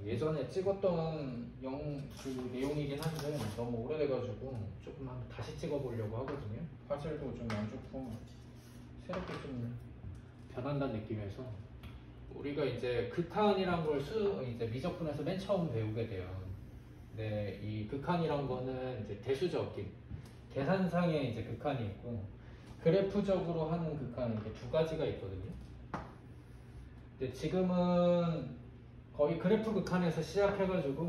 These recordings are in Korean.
예전에 찍었던 그 내용이긴 한데 너무 오래돼가지고 조금 한번 다시 찍어보려고 하거든요. 화질도 좀 안 좋고 새롭게 좀 변한다는 느낌에서 우리가 이제 극한이란 걸 이제 미적분에서 맨 처음 배우게 돼요. 근데 이 극한이란 거는 이제 대수적인 계산상의 이제 극한이 있고 그래프적으로 하는 극한이 이렇게 두 가지가 있거든요. 근데 지금은 거의 그래프 극한에서 시작해가지고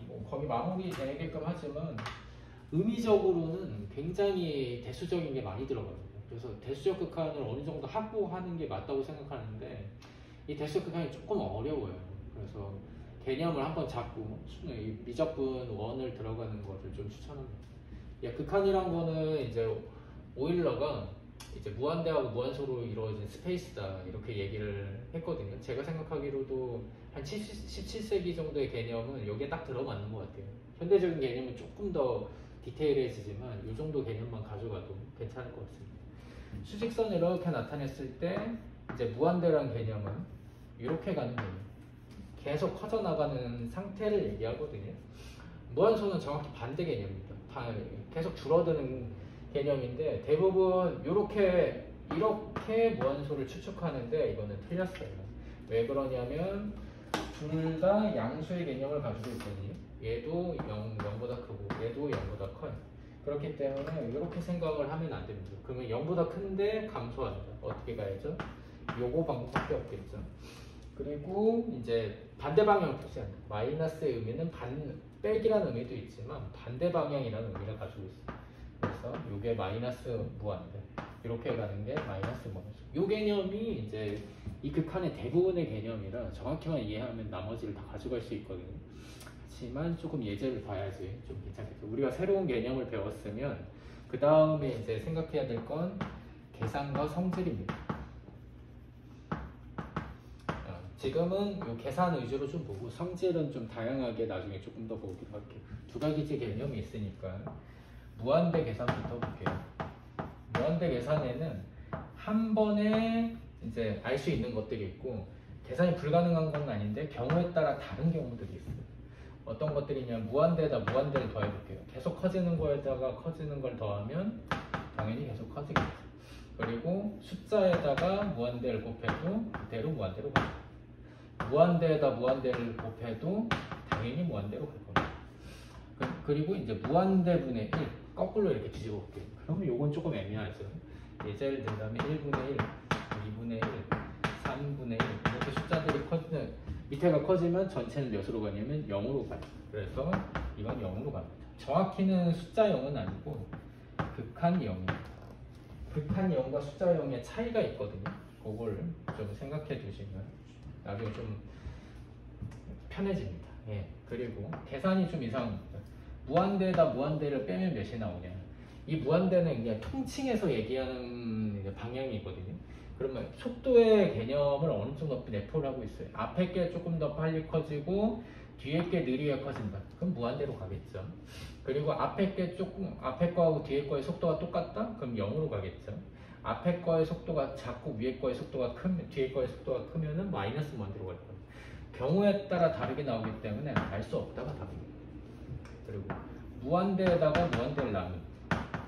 뭐 거의 마무리 되게끔 하지만 의미적으로는 굉장히 대수적인 게 많이 들어가요. 그래서 대수적 극한을 어느 정도 하고 하는 게 맞다고 생각하는데 이 대수적 극한이 조금 어려워요. 그래서 개념을 한번 잡고 미적분 원을 들어가는 것을 좀 추천합니다. 극한이란 거는 이제 오일러가 이제 무한대하고 무한소로 이루어진 스페이스다 이렇게 얘기를 했거든요. 제가 생각하기로도 한 17세기 정도의 개념은 여기에 딱 들어맞는 것 같아요. 현대적인 개념은 조금 더 디테일해지지만 이 정도 개념만 가져가도 괜찮을 것 같습니다. 수직선을 이렇게 나타냈을 때 이제 무한대라는 개념은 이렇게 가는 개념, 계속 커져나가는 상태를 얘기하거든요. 무한소는 정확히 반대 개념입니다. 계속 줄어드는 개념인데 대부분 이렇게 무한소를 추측하는데 이거는 틀렸어요. 왜 그러냐면 둘 다 양수의 개념을 가지고 있거든요. 얘도 0보다 크고 얘도 0보다 커요. 그렇기 때문에 이렇게 생각을 하면 안 됩니다. 그러면 0보다 큰데 감소한다. 어떻게 가야죠? 요거 방법밖에 없겠죠. 그리고 이제 반대 방향을 표시한다. 마이너스의 의미는 빼기라는 의미도 있지만 반대 방향이라는 의미를 가지고 있어요. 그래서 이게 마이너스 무한대 이렇게 가는 게 마이너스 무한대. 이 개념이 이제 이 극한의 대부분의 개념이라 정확히만 이해하면 나머지를 다 가져갈 수 있거든요. 하지만 조금 예제를 봐야지 좀 괜찮겠죠. 우리가 새로운 개념을 배웠으면 그 다음에 이제 생각해야 될 건 계산과 성질입니다. 지금은 이 계산 위주로 좀 보고 성질은 좀 다양하게 나중에 조금 더 보기로 할게요. 두 가지 개념이 있으니까 무한대 계산부터 볼게요. 무한대 계산에는 한 번에 이제 알 수 있는 것들이 있고 계산이 불가능한 건 아닌데 경우에 따라 다른 경우들이 있어요. 어떤 것들이냐면 무한대에다 무한대를 더해볼게요. 계속 커지는 거에다가 커지는 걸 더하면 당연히 계속 커지겠죠. 그리고 숫자에다가 무한대를 곱해도 그대로 무한대로 가요. 무한대에다 무한대를 곱해도 당연히 무한대로 갈 겁니다. 그리고 이제 무한대분의 1 거꾸로 이렇게 뒤집어 볼게요. 그러면 요건 조금 애매하죠. 예제를 들자면 1분의 1, 2분의 1, 3분의 1 이렇게 숫자들이 커지는 밑에가 커지면 전체는 몇으로 가냐면 0으로 가요. 그래서 이건 0으로 갑니다. 정확히는 숫자 0은 아니고 극한 0입니다. 극한 0과 숫자 0의 차이가 있거든요. 그걸 좀 생각해 두시면 나중에 좀 편해집니다. 그리고 계산이 좀 이상합니다. 무한대에다 무한대를 빼면 몇이 나오냐. 이 무한대는 그냥 통칭해서 얘기하는 방향이거든요. 그러면 속도의 개념을 어느 정도 내포를 하고 있어요. 앞에 게 조금 더 빨리 커지고 뒤에 게 느리게 커진다. 그럼 무한대로 가겠죠. 그리고 앞에 거하고 뒤에 거의 속도가 똑같다? 그럼 0으로 가겠죠. 앞에 거의 속도가 작고 위에 거의 속도가 크면 뒤에 거의 속도가 크면은 마이너스 무한대로 갈 거예요. 경우에 따라 다르게 나오기 때문에 알 수 없다가 답입니다. 그리고 무한대에다가 무한대를 나누면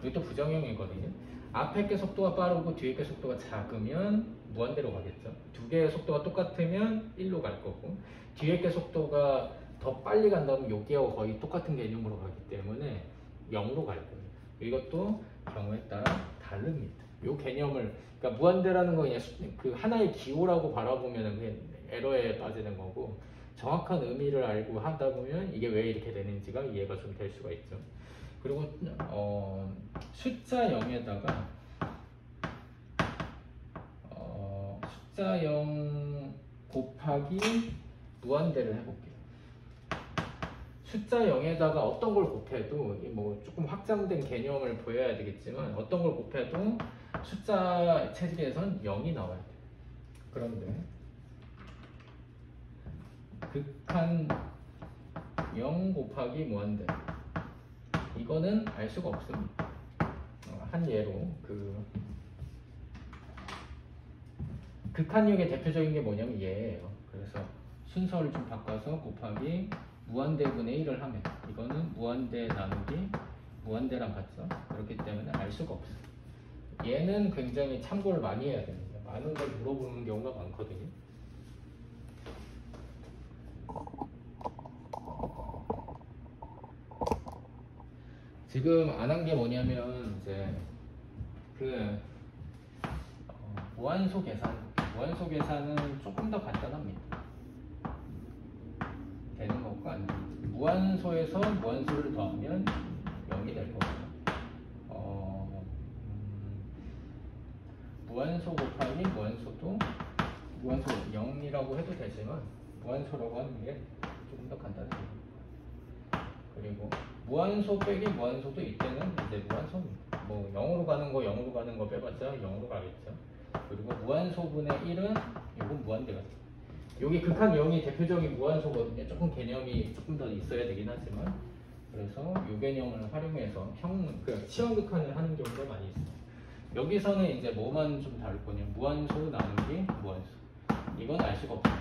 이것도 부정형이거든요. 앞에 게 속도가 빠르고 뒤에 게 속도가 작으면 무한대로 가겠죠. 두 개의 속도가 똑같으면 1로 갈 거고 뒤에 게 속도가 더 빨리 간다면 여기하고 거의 똑같은 개념으로 가기 때문에 0으로 갈 거예요. 이것도 경우에 따라 다릅니다. 이 개념을 그러니까 무한대라는 거 그냥 그 하나의 기호라고 바라보면 그냥 에러에 빠지는 거고 정확한 의미를 알고 하다 보면 이게 왜 이렇게 되는지가 이해가 좀 될 수가 있죠. 그리고 숫자 0에다가 숫자 0 곱하기 무한대를 해볼게요. 숫자 0에다가 어떤 걸 곱해도 뭐 조금 확장된 개념을 보여야 되겠지만 어떤 걸 곱해도 숫자 체질에선 0이 나와야 돼요. 그런데 극한 0 곱하기 무한대 이거는 알 수가 없습니다. 한 예로 극한력의 대표적인 게 뭐냐면 얘예요. 그래서 순서를 좀 바꿔서 곱하기 무한대분의 1을 하면 이거는 무한대 나누기 무한대랑 같죠. 그렇기 때문에 알 수가 없어. 얘는 굉장히 참고를 많이 해야 됩니다. 많은 걸 물어보는 경우가 많거든요. 지금 안 한 게 뭐냐면 이제 그 무한소 계산은 조금 더 간단합니다. 되는 것과 안 되는 것. 무한소에서 무한소를 더하면 0이 될 거고요. 무한소 곱하기 무한소도 무한소 0이라고 해도 되지만 무한소라고 하는 게 조금 더 간단해요. 그리고 무한소 빼기 무한소도 이때는 이제 무한소입니다. 뭐 0으로 가는 거 빼봤자 0으로 가겠죠. 그리고 무한소분의 1은 이건 무한대가 돼요. 여기 극한 0이 대표적인 무한소거든요. 조금 개념이 조금 더 있어야 되긴 하지만 그래서 이 개념을 활용해서 치환 극한을 하는 경우가 많이 있어요. 여기서는 이제 뭐만 좀 다를 거냐면 무한소 나누기 무한소. 이건 알 수가 없어요.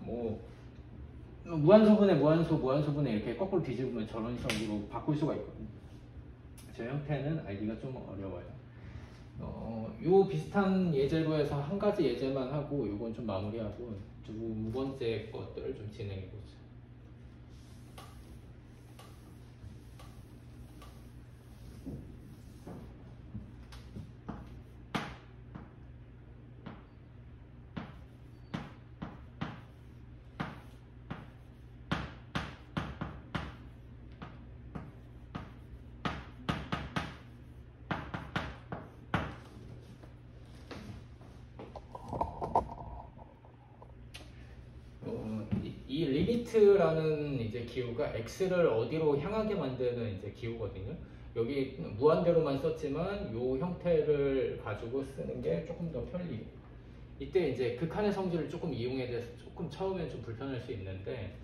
뭐 무한소분의 무한소분의 이렇게 거꾸로 뒤집으면 저런 식으로 바꿀 수가 있거든요. 저 형태는 알기가 좀 어려워요. 요 비슷한 예제로 해서 한 가지 예제만 하고 요건 좀 마무리하고 두 번째 것들을 좀 진행해 보죠. 이 리미트라는 이제 기호가 x를 어디로 향하게 만드는 이제 기호거든요. 여기 무한대로만 썼지만 이 형태를 가지고 쓰는 게 조금 더 편리해요. 이때 이제 극한의 성질을 조금 이용해 돼서 조금 처음엔 좀 불편할 수 있는데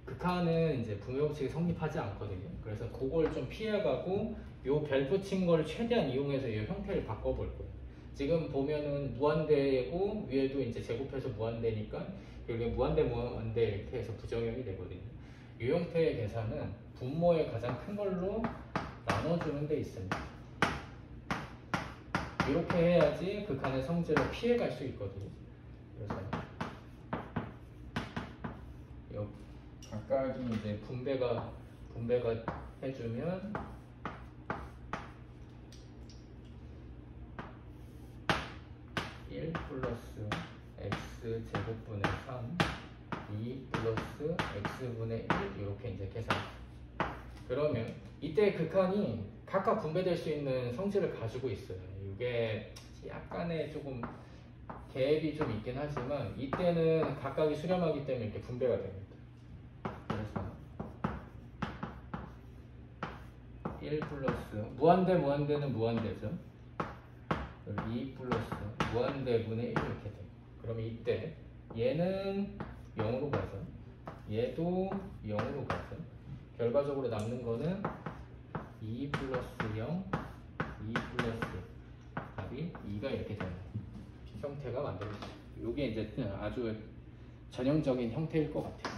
극한은 이제 분모법칙이 성립하지 않거든요. 그래서 그걸 좀 피해가고 요 별 붙인 걸 최대한 이용해서 이 형태를 바꿔볼 거예요. 지금 보면은 무한대고 위에도 이제 제곱해서 무한대니까 여기 무한대 이렇게 해서 부정형이 되거든요. 이 형태의 계산은 분모의 가장 큰 걸로 나눠주는 데 있습니다. 이렇게 해야지 극한의 성질을 피해갈 수 있거든요. 그래서 각각이 이제 분배가 해주면 1 플러스 x 제곱분의 3, 2 플러스 x분의 1 이렇게 이제 계산. 그러면 이때 극한이 각각 분배될 수 있는 성질을 가지고 있어요. 이게 약간의 조금 갭이 좀 있긴 하지만 이때는 각각이 수렴하기 때문에 이렇게 분배가 됩니다. 그래서 1 플러스 무한대는 무한대죠. 2 플러스 무한대분의 1 이렇게 돼요. 그러면 이때 얘는 0으로 가죠. 얘도 0으로 가죠. 결과적으로 남는 거는 2 플러스 0, 2 플러스 답이 2가 이렇게 되는 형태가 만들어지죠. 이게 이제 아주 전형적인 형태일 것 같아요.